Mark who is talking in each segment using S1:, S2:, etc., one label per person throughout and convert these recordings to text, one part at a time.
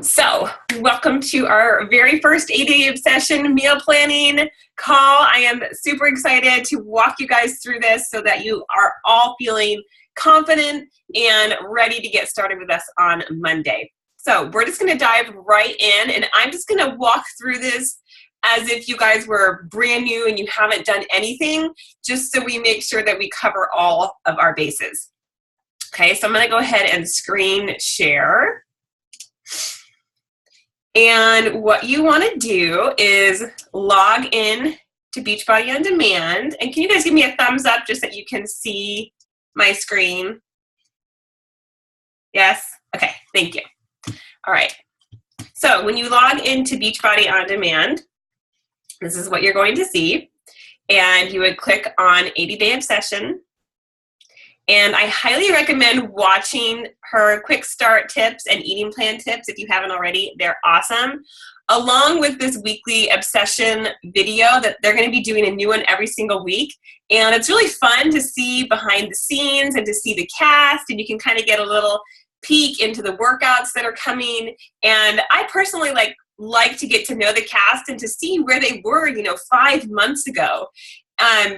S1: So, welcome to our very first 80-day obsession meal planning call. I am super excited to walk you guys through this so that you are all feeling confident and ready to get started with us on Monday. So, we're just going to dive right in, and I'm just going to walk through this as if you guys were brand new and you haven't done anything, just so we make sure that we cover all of our bases. Okay, so I'm going to go ahead and screen share. And what you want to do is log in to Beachbody On Demand. And can you guys give me a thumbs up just so that you can see my screen? Yes? Okay, thank you. All right. So when you log into Beachbody On Demand, this is what you're going to see. And you would click on 80-Day Obsession. And I highly recommend watching her quick start tips and eating plan tips if you haven't already. They're awesome. Along with this weekly obsession video that they're going to be doing a new one every single week. And it's really fun to see behind the scenes and to see the cast, and you can kind of get a little peek into the workouts that are coming. And I personally like to get to know the cast and to see where they were, 5 months ago.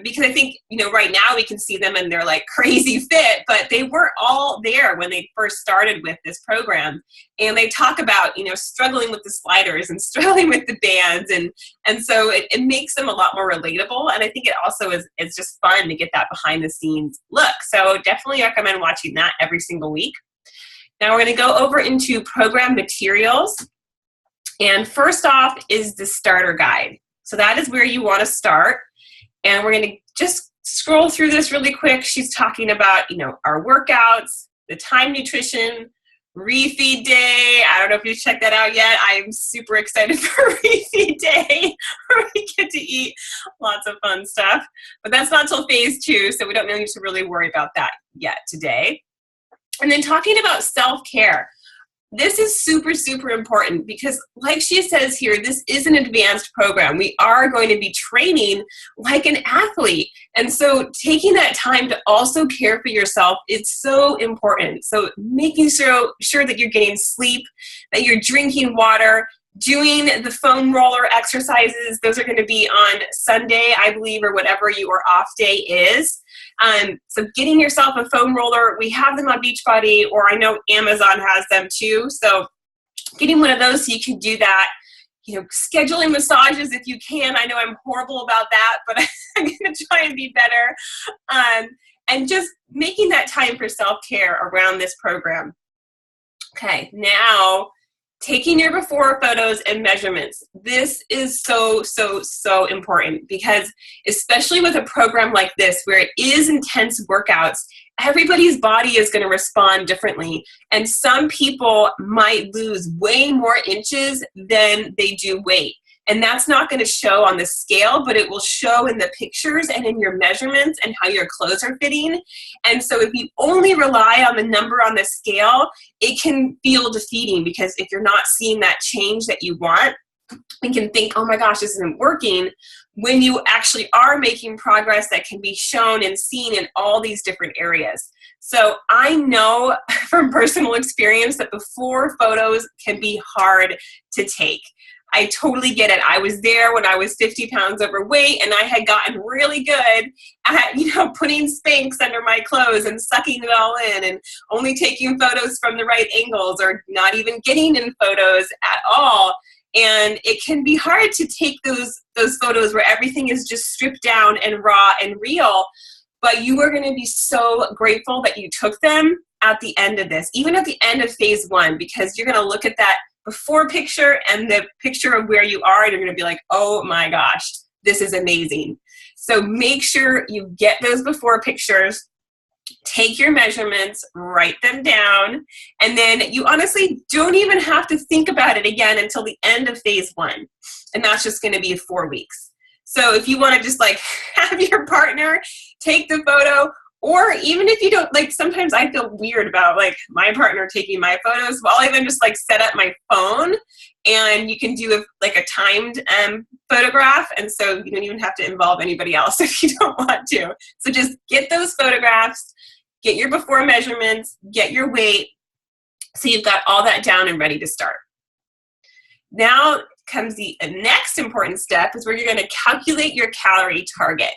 S1: Because I think, right now we can see them and they're like crazy fit, but they weren't all there when they first started with this program. And they talk about, struggling with the sliders and struggling with the bands. And so it makes them a lot more relatable. And I think it also is just fun to get that behind the scenes look. So definitely recommend watching that every single week. Now we're going to go over into program materials. And first off is the starter guide. So that is where you want to start. And we're going to just scroll through this really quick. She's talking about, our workouts, the time nutrition, refeed day. I don't know if you've checked that out yet. I'm super excited for refeed day where we get to eat lots of fun stuff. But that's not till phase 2, so we don't need to really worry about that yet today. And then talking about self-care. This is super, super important because like she says here, this is an advanced program. We are going to be training like an athlete. And so taking that time to also care for yourself is so important. So making sure that you're getting sleep, that you're drinking water, doing the foam roller exercises. Those are going to be on Sunday, I believe, or whatever your off day is. So getting yourself a foam roller, we have them on Beachbody, or I know Amazon has them too. So getting one of those so you can do that. Scheduling massages if you can. I know I'm horrible about that, but I'm going to try and be better. And just making that time for self-care around this program. Okay, now taking your before photos and measurements. This is so, so, so important because especially with a program like this where it is intense workouts, everybody's body is going to respond differently. And some people might lose way more inches than they do weight. And that's not going to show on the scale, but it will show in the pictures and in your measurements and how your clothes are fitting. And so if you only rely on the number on the scale, it can feel defeating because if you're not seeing that change that you want, you can think, oh my gosh, this isn't working, when you actually are making progress that can be shown and seen in all these different areas. So I know from personal experience that before photos can be hard to take. I totally get it. I was there when I was 50 pounds overweight and I had gotten really good at, putting Spanx under my clothes and sucking it all in and only taking photos from the right angles or not even getting in photos at all. And it can be hard to take those photos where everything is just stripped down and raw and real, but you are going to be so grateful that you took them at the end of this, even at the end of phase 1, because you're going to look at that before picture and the picture of where you are, and you're going to be like, oh my gosh, this is amazing. So make sure you get those before pictures, take your measurements, write them down, and then you honestly don't even have to think about it again until the end of phase 1. And that's just going to be 4 weeks. So if you want to just have your partner take the photo, or even if you don't, sometimes I feel weird about my partner taking my photos. Well, I'll even just set up my phone and you can do a timed photograph. And so you don't even have to involve anybody else if you don't want to. So just get those photographs, get your before measurements, get your weight. So you've got all that down and ready to start. Now comes the next important step is where you're going to calculate your calorie target.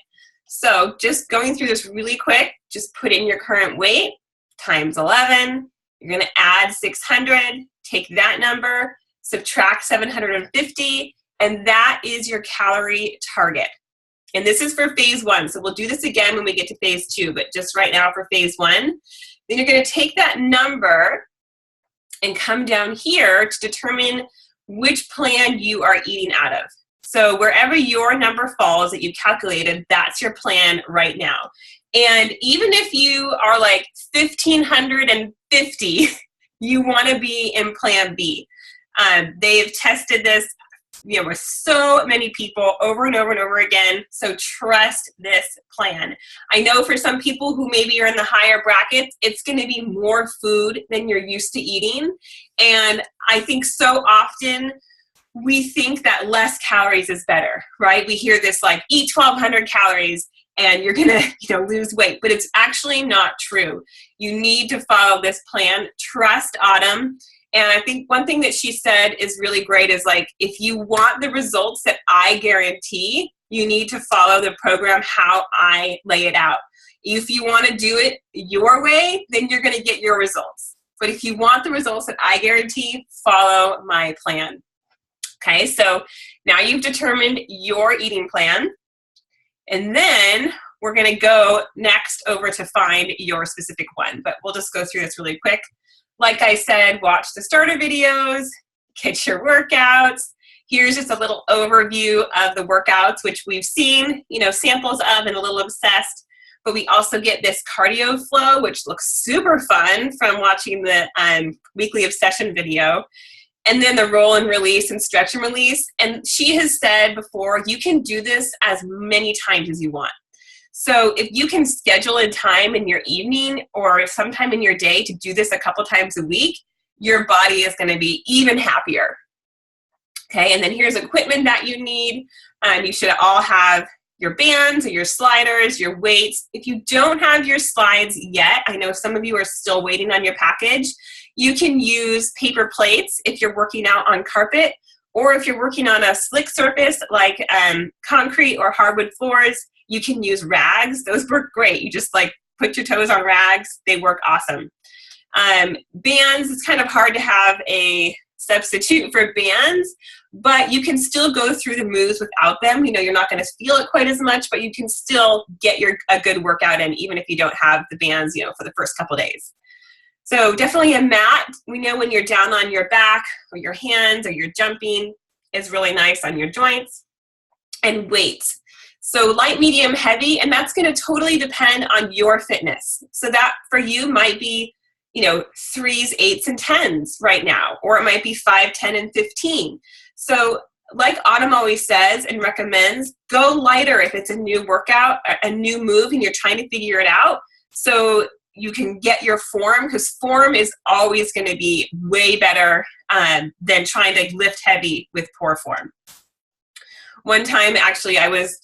S1: So just going through this really quick, just put in your current weight times 11. You're going to add 600, take that number, subtract 750, and that is your calorie target. And this is for phase 1. So we'll do this again when we get to phase 2, but just right now for phase 1. Then you're going to take that number and come down here to determine which plan you are eating out of. So wherever your number falls that you calculated, that's your plan right now. And even if you are like 1,550, you want to be in plan B. They've tested this, with so many people over and over and over again. So trust this plan. I know for some people who maybe are in the higher brackets, it's going to be more food than you're used to eating. And I think so often we think that less calories is better, right? We hear this like, eat 1,200 calories and you're gonna, lose weight, but it's actually not true. You need to follow this plan. Trust Autumn. And I think one thing that she said is really great is like, if you want the results that I guarantee, you need to follow the program how I lay it out. If you want to do it your way, then you're going to get your results. But if you want the results that I guarantee, follow my plan. Okay, so now you've determined your eating plan. And then we're going to go next over to find your specific one. But we'll just go through this really quick. Like I said, watch the starter videos, get your workouts. Here's just a little overview of the workouts, which we've seen, samples of and a little obsessed. But we also get this cardio flow, which looks super fun from watching the weekly obsession video. And then the roll and release and stretch and release. And she has said before, you can do this as many times as you want. So if you can schedule a time in your evening or sometime in your day to do this a couple times a week, your body is going to be even happier. Okay, and then here's equipment that you need. You should all have your bands or your sliders, your weights. If you don't have your slides yet, I know some of you are still waiting on your package, you can use paper plates if you're working out on carpet, or if you're working on a slick surface like concrete or hardwood floors, you can use rags. Those work great. You just like put your toes on rags. They work awesome. Bands, it's kind of hard to have a substitute for bands, but you can still go through the moves without them. You're not going to feel it quite as much, but you can still get a good workout in, even if you don't have the bands, for the first couple days. So definitely a mat. We know when you're down on your back or your hands or you're jumping is really nice on your joints. And weights. So light, medium, heavy, and that's going to totally depend on your fitness. So that for you might be, 3s, 8s, and 10s right now, or it might be 5, 10, and 15. So like Autumn always says and recommends, go lighter if it's a new workout, a new move, and you're trying to figure it out. So you can get your form, because form is always going to be way better than trying to lift heavy with poor form. One time, actually, I was,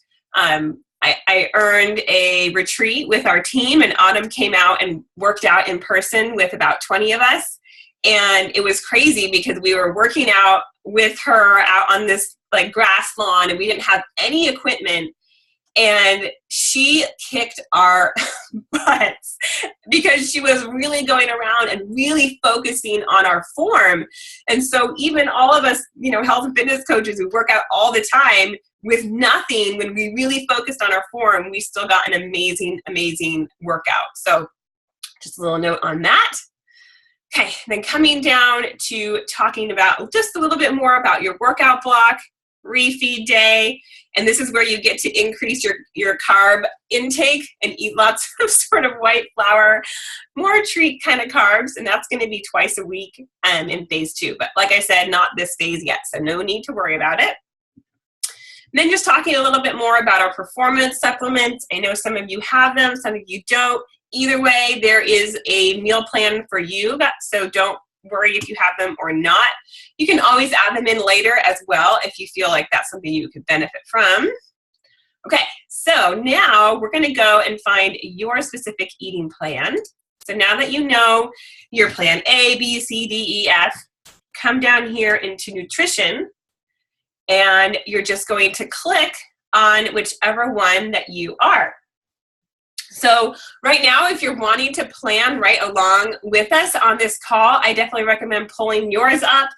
S1: I earned a retreat with our team, and Autumn came out and worked out in person with about 20 of us. And it was crazy because we were working out with her out on this like grass lawn, and we didn't have any equipment. And she kicked our butts because she was really going around and really focusing on our form. And so even all of us, health and fitness coaches who work out all the time with nothing, when we really focused on our form, we still got an amazing, amazing workout. So just a little note on that. Okay, then coming down to talking about just a little bit more about your workout block, refeed day, and this is where you get to increase your carb intake and eat lots of sort of white flour, more treat kind of carbs, and that's going to be twice a week in phase 2. But like I said, not this phase yet, so no need to worry about it. And then just talking a little bit more about our performance supplements. I know some of you have them, some of you don't. Either way, there is a meal plan for you, so don't worry if you have them or not. You can always add them in later as well if you feel like that's something you could benefit from. Okay, so now we're going to go and find your specific eating plan. So now that you know your plan A, B, C, D, E, F, come down here into nutrition. and you're just going to click on whichever one that you are. So right now, if you're wanting to plan right along with us on this call, I definitely recommend pulling yours up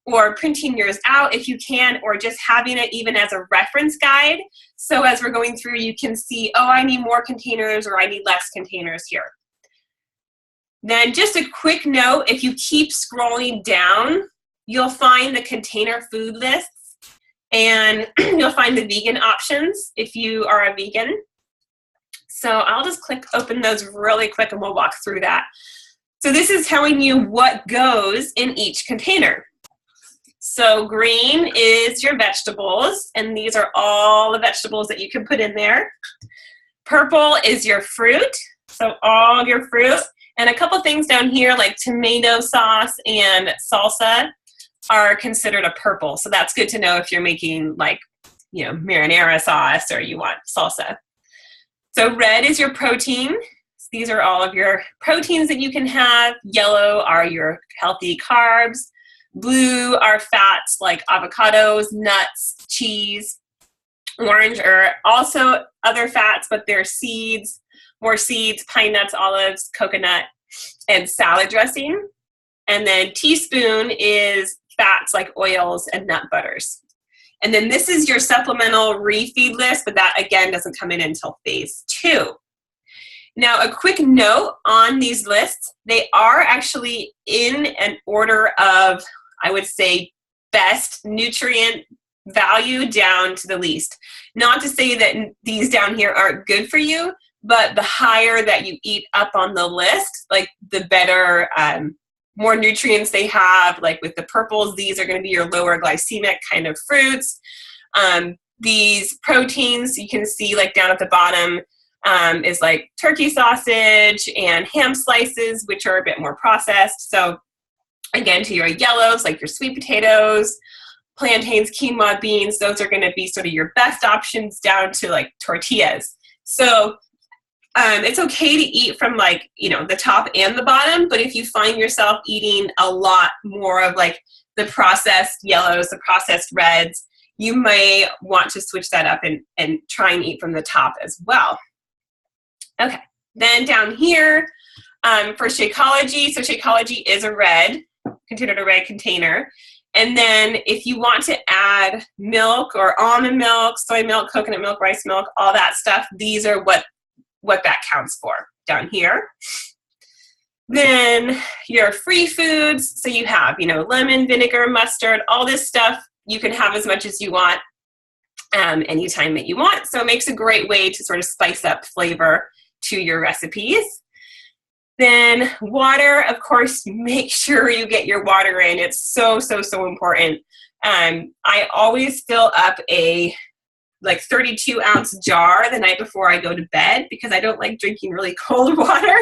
S1: or printing yours out if you can, or just having it even as a reference guide. So as we're going through, you can see, oh, I need more containers or I need less containers here. Then just a quick note, if you keep scrolling down, you'll find the container food lists, and you'll find the vegan options if you are a vegan. So I'll just open those really quick and we'll walk through that. So this is telling you what goes in each container. So green is your vegetables, and these are all the vegetables that you can put in there. Purple is your fruit, so all your fruit. And a couple things down here like tomato sauce and salsa are considered a purple. So that's good to know if you're making like, marinara sauce or you want salsa. So red is your protein. These are all of your proteins that you can have. Yellow are your healthy carbs. Blue are fats like avocados, nuts, cheese. Orange are also other fats, but they're seeds, more seeds, pine nuts, olives, coconut, and salad dressing. And then teaspoon is fats like oils and nut butters. And then this is your supplemental refeed list, but that again doesn't come in until phase 2. Now, a quick note on these lists, they are actually in an order of, I would say, best nutrient value down to the least. Not to say that these down here aren't good for you, but the higher that you eat up on the list, like the better, more nutrients they have. Like with the purples, these are going to be your lower glycemic kind of fruits. These proteins, you can see like down at the bottom, is like turkey sausage and ham slices, which are a bit more processed. So again, to your yellows, like your sweet potatoes, plantains, quinoa, beans, those are going to be sort of your best options down to like tortillas. So it's okay to eat from like, the top and the bottom, but if you find yourself eating a lot more of like the processed yellows, the processed reds, you may want to switch that up and try and eat from the top as well. Okay, then down here for Shakeology, so Shakeology is considered a red container. And then if you want to add milk or almond milk, soy milk, coconut milk, rice milk, all that stuff, these are what that counts for down here. Then your free foods, so you have, lemon, vinegar, mustard, all this stuff, you can have as much as you want anytime that you want. So it makes a great way to sort of spice up flavor to your recipes. Then water, of course, make sure you get your water in. It's so, so, so important. I always fill up a 32-ounce jar the night before I go to bed because I don't like drinking really cold water.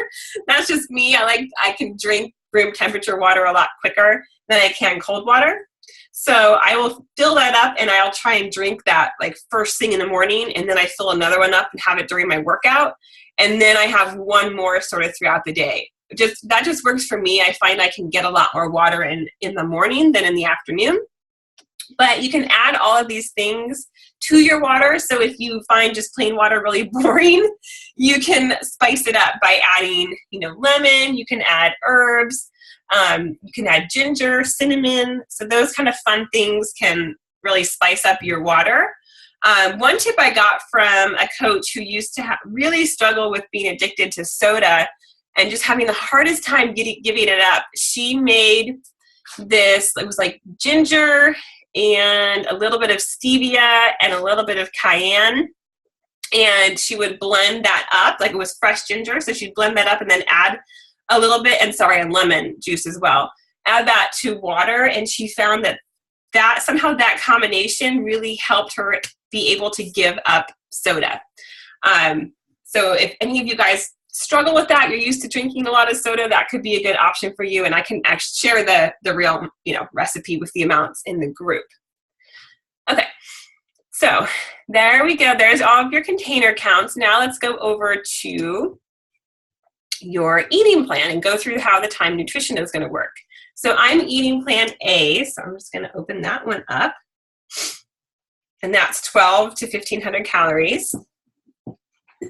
S1: That's just me. I can drink room temperature water a lot quicker than I can cold water. So I will fill that up and I'll try and drink that like first thing in the morning, and then I fill another one up and have it during my workout. And then I have one more sort of throughout the day. That just works for me. I find I can get a lot more water in the morning than in the afternoon. But you can add all of these things to your water. So if you find just plain water really boring, you can spice it up by adding, lemon. You can add herbs. You can add ginger, cinnamon. So those kind of fun things can really spice up your water. One tip I got from a coach who used to really struggle with being addicted to soda and just having the hardest time giving it up. She made this, it was like ginger and a little bit of stevia and a little bit of cayenne. And she would blend that up, like it was fresh ginger. So she'd blend that up and then add a little bit, and lemon juice as well. Add that to water. And she found that somehow that combination really helped her be able to give up soda. So if any of you guys struggle with that, you're used to drinking a lot of soda, that could be a good option for you. And I can actually share the real, recipe with the amounts in the group. Okay, so there we go. There's all of your container counts. Now let's go over to your eating plan and go through how the Time Nutrition is going to work. So I'm eating plan A, so I'm just going to open that one up. and that's 12 to 1,500 calories.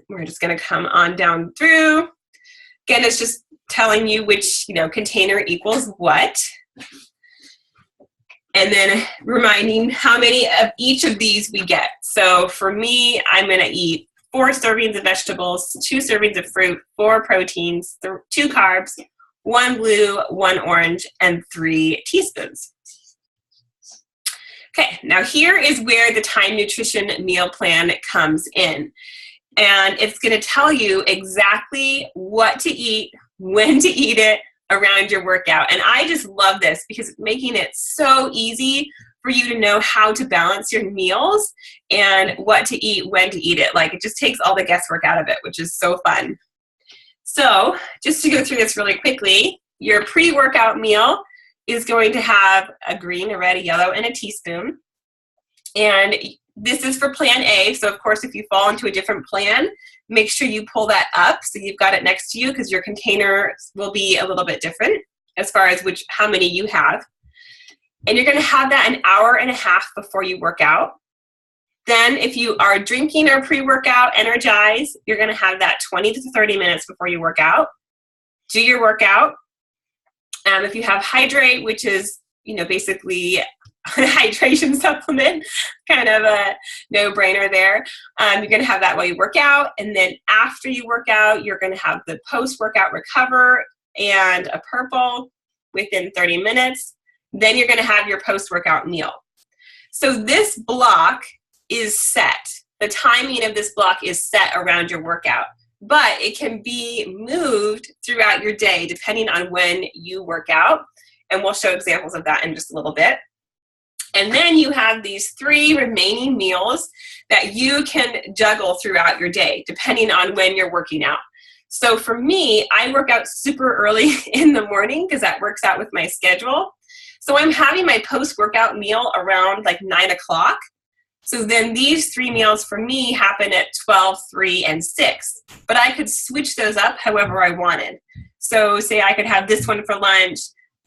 S1: We're just going to come on down through. Again, it's just telling you which, container equals what. And then reminding how many of each of these we get. So for me, I'm going to eat 4 servings of vegetables, 2 servings of fruit, 4 proteins, 2 carbs, 1 blue, 1 orange, and 3 teaspoons. Okay, now here is where the Time Nutrition meal plan comes in. And it's going to tell you exactly what to eat, when to eat it around your workout. And I just love this because it's making it so easy for you to know how to balance your meals and what to eat, when to eat it. Like, it just takes all the guesswork out of it, which is so fun. So just to go through this really quickly, your pre-workout meal is going to have a green, a red, a yellow, and a teaspoon. And this is for plan A. So of course, if you fall into a different plan, make sure you pull that up so you've got it next to you, because your container will be a little bit different as far as how many you have. And you're going to have that an hour and a half before you work out. Then if you are drinking or pre-workout Energize, you're going to have that 20 to 30 minutes before you work out. Do your workout. If you have Hydrate, which is, basically a hydration supplement, kind of a no-brainer there. You're going to have that while you work out. And then after you work out, you're going to have the post-workout Recover and a purple within 30 minutes. Then you're going to have your post-workout meal. So this block is set. The timing of this block is set around your workout, but it can be moved throughout your day depending on when you work out. And we'll show examples of that in just a little bit. And then you have these 3 remaining meals that you can juggle throughout your day, depending on when you're working out. So for me, I work out super early in the morning because that works out with my schedule. So I'm having my post-workout meal around like 9 o'clock. So then these 3 meals for me happen at 12, 3, and 6. But I could switch those up however I wanted. So say I could have this one for lunch,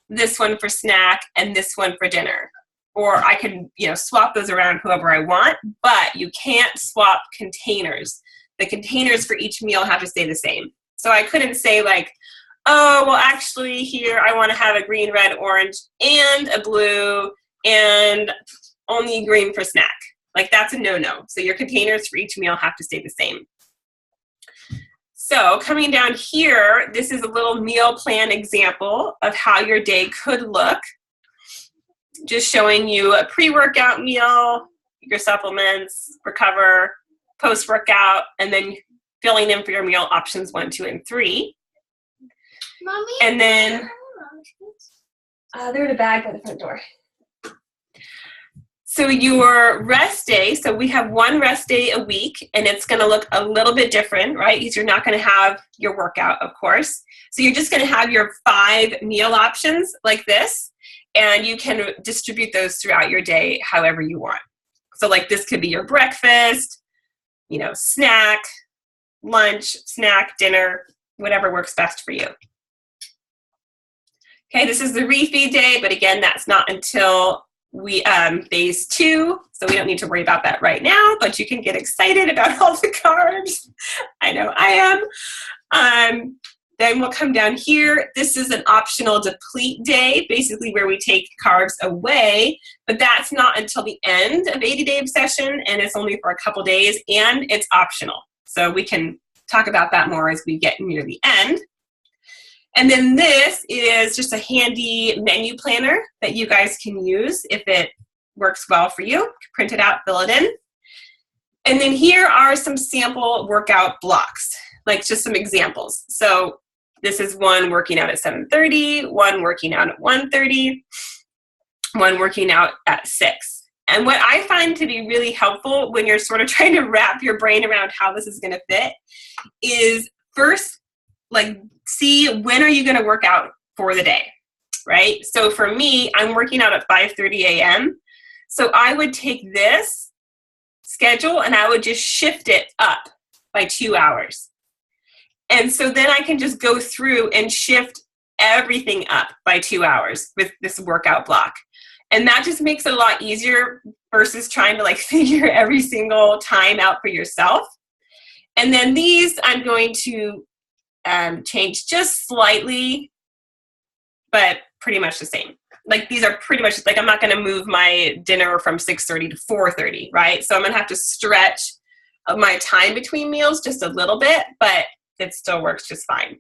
S1: this one for snack, and this one for dinner. Or I could, swap those around however I want, but you can't swap containers. The containers for each meal have to stay the same. So I couldn't say like, oh, well, actually here I want to have a green, red, orange, and a blue, and only green for snack. Like, that's a no-no. So your containers for each meal have to stay the same. So coming down here, this is a little meal plan example of how your day could look. Just showing you a pre-workout meal, your supplements, Recover, post-workout, and then filling in for your meal options 1, 2, and 3.
S2: Mommy,
S1: and then they're in a bag by the front door. So your rest day, so we have 1 rest day a week, and it's going to look a little bit different, right? Because you're not going to have your workout, of course. So you're just going to have your 5 meal options like this, and you can distribute those throughout your day however you want. So like this could be your breakfast, snack, lunch, snack, dinner, whatever works best for you. Okay, this is the refeed day, but again, that's not until phase 2, so we don't need to worry about that right now, but you can get excited about all the carbs. I know I am. Then we'll come down here. This is an optional deplete day, basically where we take carbs away, but that's not until the end of 80-day obsession, and it's only for a couple days, and it's optional. So we can talk about that more as we get near the end. And then this is just a handy menu planner that you guys can use if it works well for you. Print it out, fill it in. And then here are some sample workout blocks, like just some examples. So this is one working out at 7:30, one working out at 1:30, one working out at 6. And what I find to be really helpful when you're sort of trying to wrap your brain around how this is going to fit is first, like, see when are you going to work out for the day, right? So for me, I'm working out at 5:30 a.m. So I would take this schedule and I would just shift it up by 2 hours. And so then I can just go through and shift everything up by 2 hours with this workout block. And that just makes it a lot easier versus trying to like figure every single time out for yourself. And then these I'm going to change just slightly, but pretty much the same. Like these are pretty much like I'm not going to move my dinner from 6:30 to 4:30, right? So I'm going to have to stretch my time between meals just a little bit, but it still works just fine.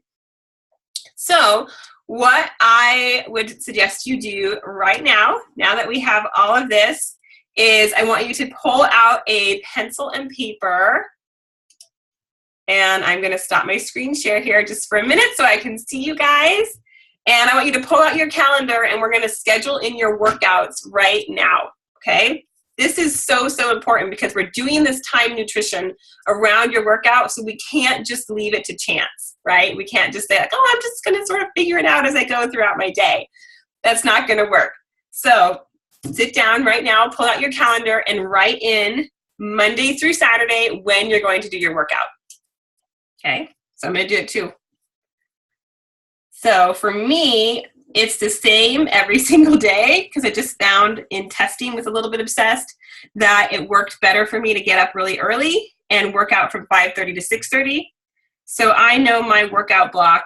S1: So what I would suggest you do right now that we have all of this, is I want you to pull out a pencil and paper. And I'm going to stop my screen share here just for a minute so I can see you guys. And I want you to pull out your calendar, and we're going to schedule in your workouts right now, okay? This is so, so important because we're doing this time nutrition around your workout, so we can't just leave it to chance, right? We can't just say, like, oh, I'm just going to sort of figure it out as I go throughout my day. That's not going to work. So sit down right now, pull out your calendar, and write in Monday through Saturday when you're going to do your workout. Okay, so I'm going to do it too. So for me, it's the same every single day because I just found in testing, was a little bit obsessed, that it worked better for me to get up really early and work out from 5:30 to 6:30. So I know my workout block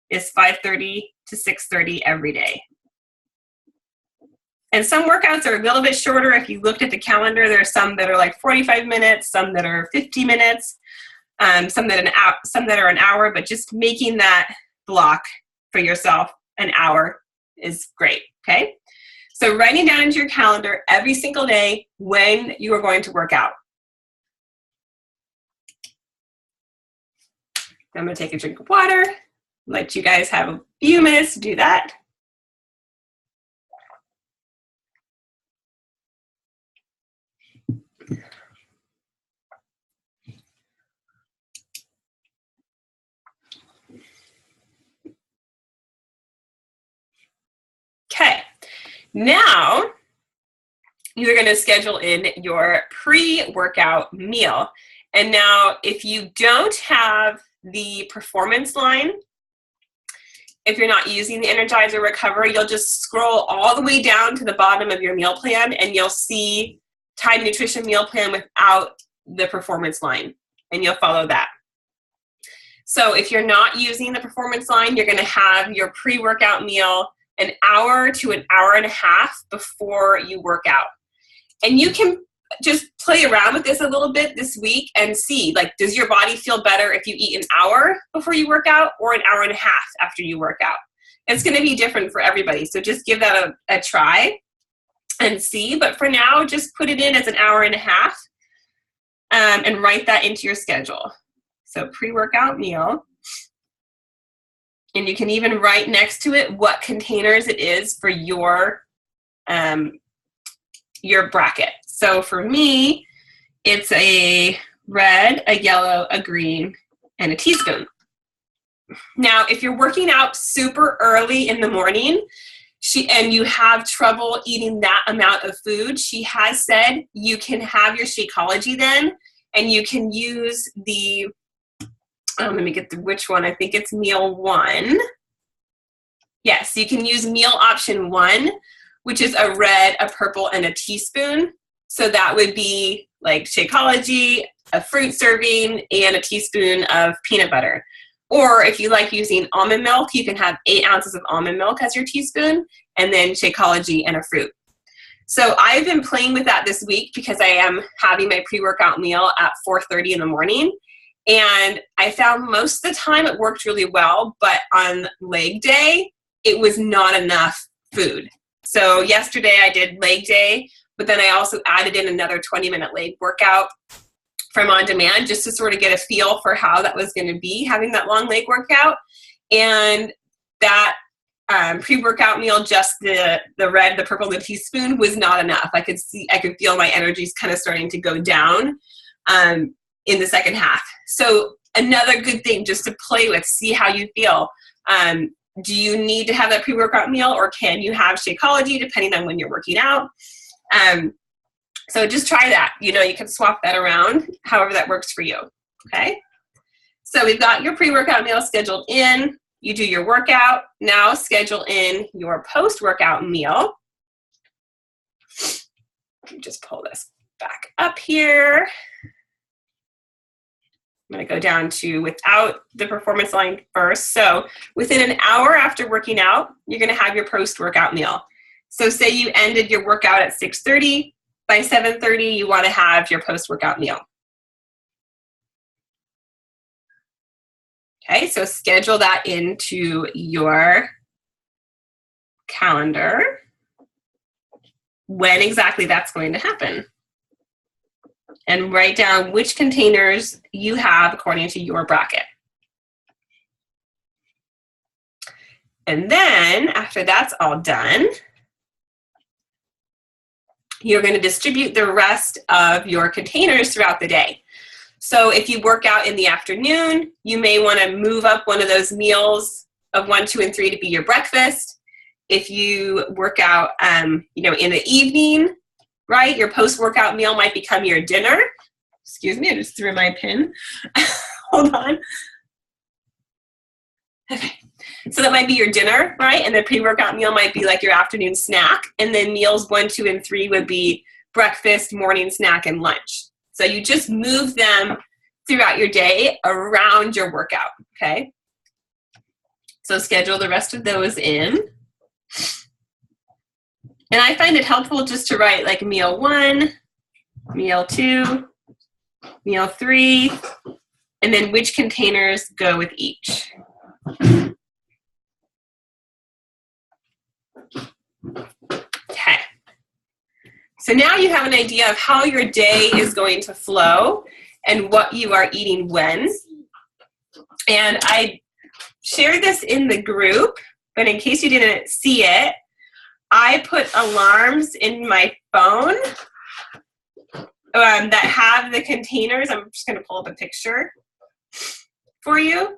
S1: is 5:30 to 6:30 every day. And some workouts are a little bit shorter. If you looked at the calendar, there are some that are like 45 minutes, some that are 50 minutes. Some that are an hour, but just making that block for yourself an hour is great, okay? So writing down into your calendar every single day when you are going to work out. I'm going to take a drink of water, let you guys have a few minutes to do that. Okay, now you're going to schedule in your pre-workout meal. And now if you don't have the performance line, if you're not using the Energizer Recover, you'll just scroll all the way down to the bottom of your meal plan and you'll see Time Nutrition Meal Plan without the performance line, and you'll follow that. So if you're not using the performance line, you're going to have your pre-workout meal an hour to an hour and a half before you work out. And you can just play around with this a little bit this week and see, like, does your body feel better if you eat an hour before you work out or an hour and a half after you work out? It's going to be different for everybody. So just give that a try and see. But for now, just put it in as an hour and a half and write that into your schedule. So pre-workout meal. And you can even write next to it what containers it is for your bracket. So for me, it's a red, a yellow, a green, and a teaspoon. Now, if you're working out super early in the morning and you have trouble eating that amount of food, she has said you can have your Shakeology then, and you can use the let me get to which one. I think it's meal 1. Yes, you can use meal option 1, which is a red, a purple, and a teaspoon. So that would be like Shakeology, a fruit serving, and a teaspoon of peanut butter. Or if you like using almond milk, you can have 8 ounces of almond milk as your teaspoon, and then Shakeology and a fruit. So I've been playing with that this week because I am having my pre-workout meal at 4:30 in the morning. And I found most of the time it worked really well, but on leg day, it was not enough food. So yesterday I did leg day, but then I also added in another 20-minute leg workout from On Demand just to sort of get a feel for how that was going to be, having that long leg workout. And that pre-workout meal, just the red, the purple, the teaspoon was not enough. I could feel my energies kind of starting to go down in the second half. So another good thing just to play with, see how you feel. Do you need to have that pre-workout meal, or can you have Shakeology depending on when you're working out? So just try that. You can swap that around however that works for you. Okay. So we've got your pre-workout meal scheduled in. You do your workout. Now schedule in your post-workout meal. Let me just pull this back up here. I'm going to go down to without the performance line first. So within an hour after working out, you're going to have your post-workout meal. So say you ended your workout at 6:30. By 7:30, you want to have your post-workout meal. Okay, so schedule that into your calendar when exactly that's going to happen. And write down which containers you have according to your bracket. And then after that's all done, you're going to distribute the rest of your containers throughout the day. So if you work out in the afternoon, you may want to move up one of those meals of 1, 2, and 3 to be your breakfast. If you work out, in the evening, right, your post-workout meal might become your dinner. Excuse me, I just threw my pen. Hold on. Okay, so that might be your dinner, right? And the pre-workout meal might be like your afternoon snack. And then meals 1, 2, and 3 would be breakfast, morning snack, and lunch. So you just move them throughout your day around your workout, okay? So schedule the rest of those in. And I find it helpful just to write like meal 1, meal 2, meal 3, and then which containers go with each. Okay. So now you have an idea of how your day is going to flow and what you are eating when. And I shared this in the group, but in case you didn't see it, I put alarms in my phone that have the containers. I'm just going to pull up a picture for you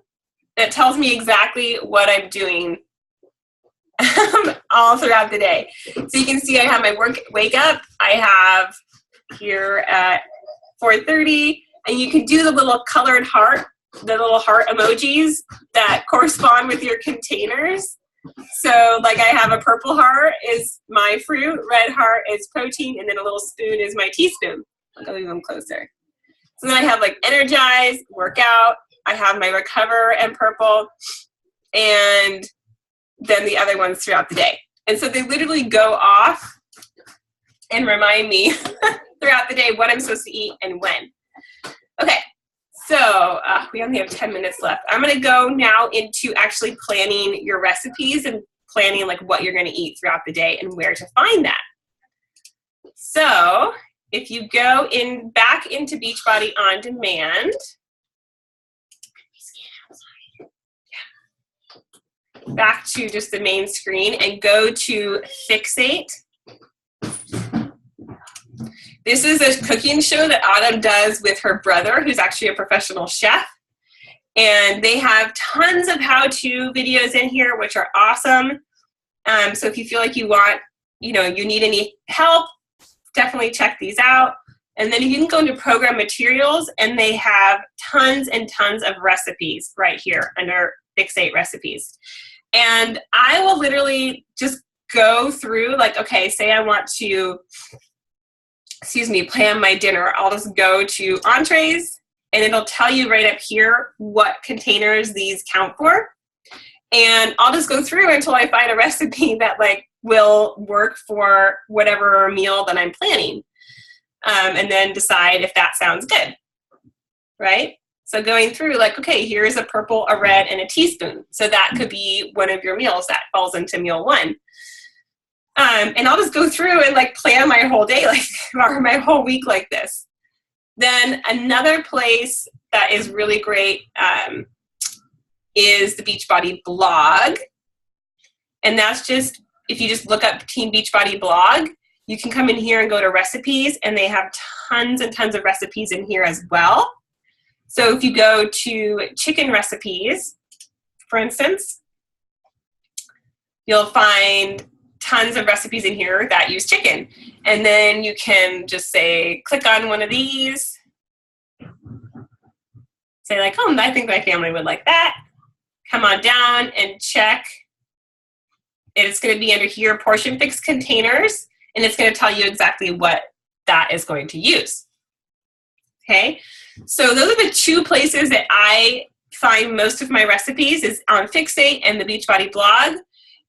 S1: that tells me exactly what I'm doing all throughout the day. So you can see I have my wake up. I have here at 4:30, and you can do the little colored heart, the little heart emojis that correspond with your containers. So like I have a purple heart is my fruit, red heart is protein, and then a little spoon is my teaspoon. I'll go even closer. So then I have like energize, workout, I have my recover and purple, and then the other ones throughout the day. And so they literally go off and remind me throughout the day what I'm supposed to eat and when. Okay, so we only have 10 minutes left. I'm gonna go now into actually planning your recipes and planning like what you're gonna eat throughout the day and where to find that. So if you go back into Beachbody On Demand, back to just the main screen and go to Fixate. This is a cooking show that Autumn does with her brother, who's actually a professional chef. And they have tons of how-to videos in here, which are awesome. So if you feel like you want, you need any help, definitely check these out. And then you can go into program materials, and they have tons and tons of recipes right here under Fixate recipes. And I will literally just go through, like, okay, say I want to, plan my dinner. I'll just go to entrees, and it'll tell you right up here what containers these count for. And I'll just go through until I find a recipe that will work for whatever meal that I'm planning. And then decide if that sounds good, right? So going through okay, here's a purple, a red, and a teaspoon. So that could be one of your meals that falls into meal 1. And I'll just go through and plan my whole day or my whole week like this. Then another place that is really great is the Beachbody blog. And that's just, if you just look up Team Beachbody blog, you can come in here and go to recipes, and they have tons and tons of recipes in here as well. So if you go to chicken recipes, for instance, you'll find tons of recipes in here that use chicken. And then you can just say, click on one of these, say I think my family would like that. Come on down and check. It's going to be under here, portion fix containers, and it's going to tell you exactly what that is going to use. Okay, so those are the two places that I find most of my recipes, is on Fixate and the Beachbody blog.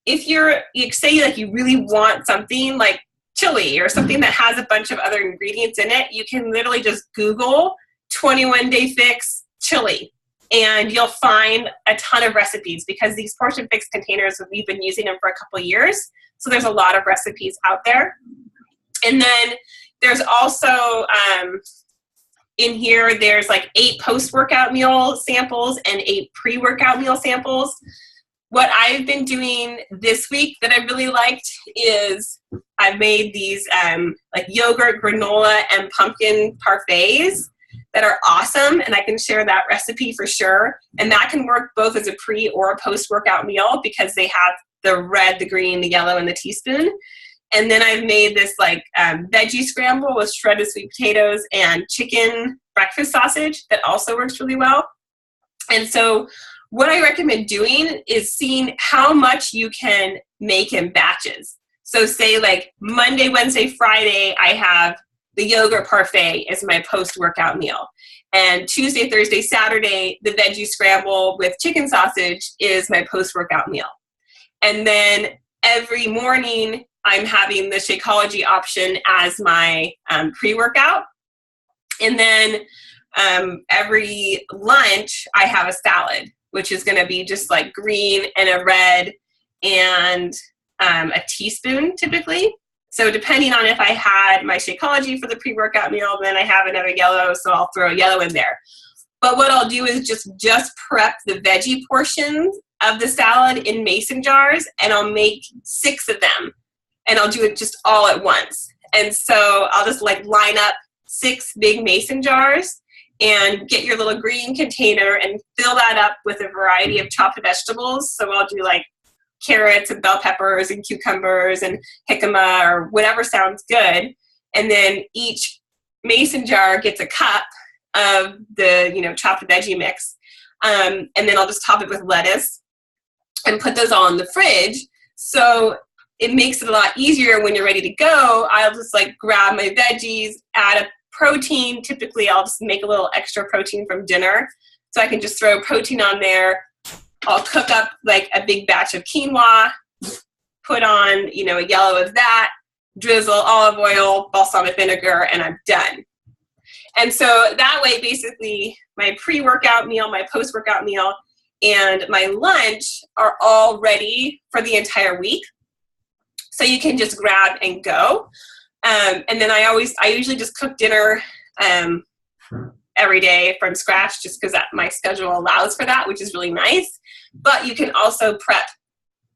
S1: If you say like you really want something like chili or something that has a bunch of other ingredients in it, you can literally just Google 21 Day Fix chili, and you'll find a ton of recipes, because these Portion Fix containers, we've been using them for a couple of years. So there's a lot of recipes out there. And then there's also, in here, there's like 8 post-workout meal samples and 8 pre-workout meal samples. What I've been doing this week that I really liked is I've made these like yogurt, granola, and pumpkin parfaits that are awesome, and I can share that recipe for sure. And that can work both as a pre or a post-workout meal, because they have the red, the green, the yellow, and the teaspoon. And then I've made this like veggie scramble with shredded sweet potatoes and chicken breakfast sausage that also works really well. And so what I recommend doing is seeing how much you can make in batches. So say like Monday, Wednesday, Friday, I have the yogurt parfait as my post-workout meal. And Tuesday, Thursday, Saturday, the veggie scramble with chicken sausage is my post-workout meal. And then every morning, I'm having the Shakeology option as my pre-workout. And then every lunch, I have a salad, which is going to be just like green and a red and a teaspoon typically. So depending on if I had my Shakeology for the pre-workout meal, then I have another yellow, so I'll throw a yellow in there. But what I'll do is just prep the veggie portions of the salad in mason jars, and I'll make 6 of them. And I'll do it just all at once. And so I'll just like line up 6 big mason jars and get your little green container and fill that up with a variety of chopped vegetables. So I'll do like carrots and bell peppers and cucumbers and jicama or whatever sounds good. And then each mason jar gets a cup of the, chopped veggie mix. And then I'll just top it with lettuce and put those all in the fridge. So it makes it a lot easier when you're ready to go. I'll just like grab my veggies, add a protein. Typically, I'll just make a little extra protein from dinner. So I can just throw protein on there. I'll cook up like a big batch of quinoa, put on, a yellow of that, drizzle olive oil, balsamic vinegar, and I'm done. And so that way, basically, my pre-workout meal, my post-workout meal, and my lunch are all ready for the entire week. So you can just grab and go. And then I usually just cook dinner every day from scratch, just because my schedule allows for that, which is really nice. But you can also prep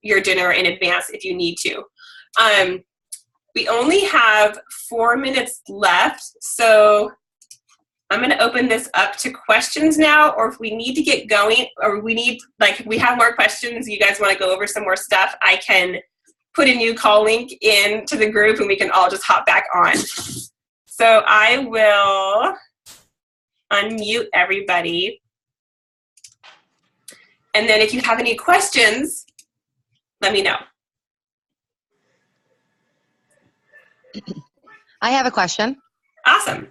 S1: your dinner in advance if you need to. We only have 4 minutes left, so I'm going to open this up to questions now, or if we need to get going, or we have more questions, you guys want to go over some more stuff, I can put a new call link into the group and we can all just hop back on. So I will unmute everybody. And then if you have any questions, let me know.
S3: I have a question.
S1: Awesome.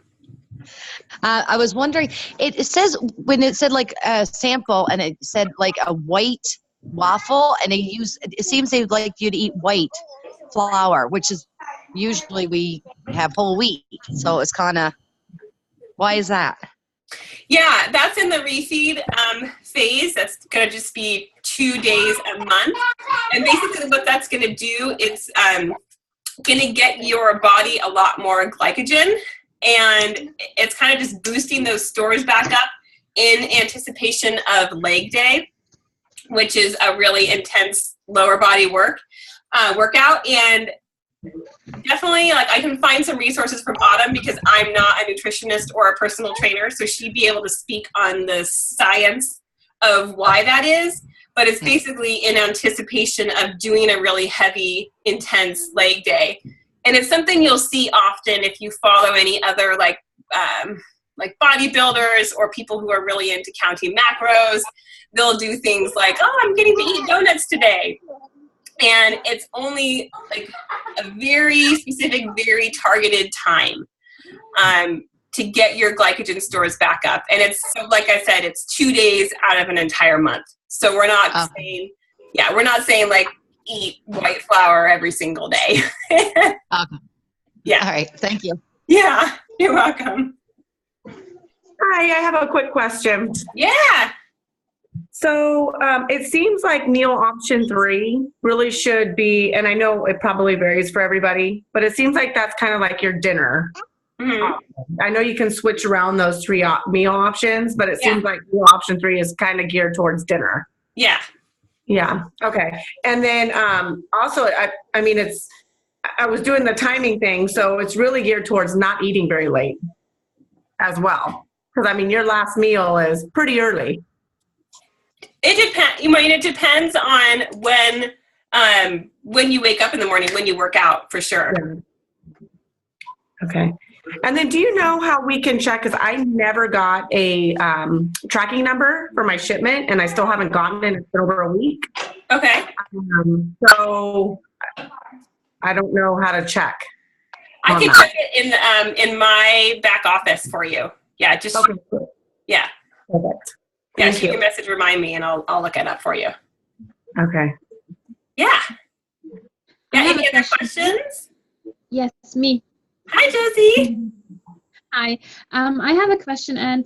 S3: I was wondering, it says, when it said like a sample and it said like a white waffle, and it seems they'd like you to eat white flour, which is usually we have whole wheat. So it's kind of, why is that?
S1: Yeah, that's in the refeed phase. That's going to just be 2 days a month. And basically what that's going to do is going to get your body a lot more glycogen. And it's kind of just boosting those stores back up in anticipation of leg day, which is a really intense lower body workout. And definitely, like, I can find some resources from Autumn, because I'm not a nutritionist or a personal trainer, so she'd be able to speak on the science of why that is. But it's basically in anticipation of doing a really heavy, intense leg day. And it's something you'll see often if you follow any other like bodybuilders or people who are really into counting macros. They'll do things like, oh, I'm getting to eat donuts today. And it's only like a very specific, very targeted time. to get your glycogen stores back up. And it's, so like I said, it's 2 days out of an entire month. So we're not saying, we're not saying like eat white flour every single day.
S3: Okay.
S1: Yeah.
S3: All right. Thank you.
S1: Yeah. You're welcome.
S4: Hi, I have a quick question.
S1: Yeah.
S4: So it seems like meal option 3 really should be, and I know it probably varies for everybody, but it seems like that's kind of like your dinner.
S1: Mhm.
S4: I know you can switch around those 3 meal options, but it seems like meal option 3 is kind of geared towards dinner.
S1: Yeah.
S4: Yeah. Okay. And then also, I mean, I was doing the timing thing, so it's really geared towards not eating very late as well. Because I mean, your last meal is pretty early.
S1: It depends. I mean, it depends on when you wake up in the morning, when you work out, for sure.
S4: Yeah. Okay. And then do you know how we can check? Because I never got a tracking number for my shipment, and I still haven't gotten it. It's been over a week.
S1: Okay.
S4: So I don't know how to check.
S1: I
S4: on
S1: can
S4: that.
S1: check it in my back office for you. Yeah, just
S4: Okay. Cool.
S1: yeah.
S4: Perfect.
S1: Yeah,
S4: Thank
S1: shoot
S4: you.
S1: me a message, remind me, and I'll look it up for you.
S4: Okay.
S1: Yeah. Yeah.
S5: I have
S1: Any
S5: a
S1: other
S5: question.
S1: questions?
S5: Yes, me.
S1: Hi, Josie.
S5: Hi. I have a question, and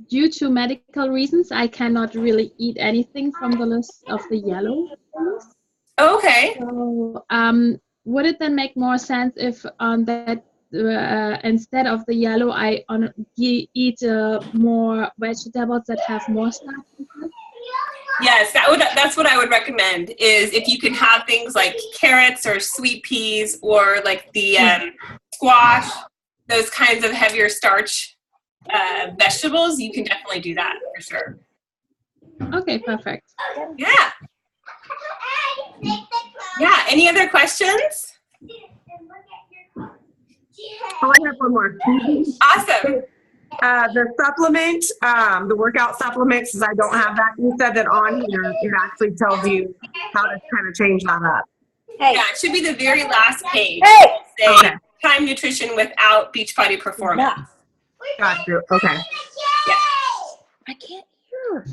S5: due to medical reasons, I cannot really eat anything from the list of the yellow things.
S1: Okay.
S5: So, would it then make more sense if on that instead of the yellow, I eat more vegetables that have more starch?
S1: Yes, that's what I would recommend. Is if you can have things like carrots or sweet peas or like the squash, those kinds of heavier starch vegetables, you can definitely do that for sure.
S5: Okay, perfect.
S1: Yeah. Yeah. Any other questions?
S4: Oh, I have one more.
S1: Awesome.
S4: The supplement, the workout supplement, since I don't have that, you said that on here, it actually tells you how to kind of change that up.
S1: Yeah, it should be the very last page. Say
S4: Okay.
S1: Time Nutrition without Beachbody Performance.
S4: Got you. Okay.
S1: Yeah.
S3: I can't hear.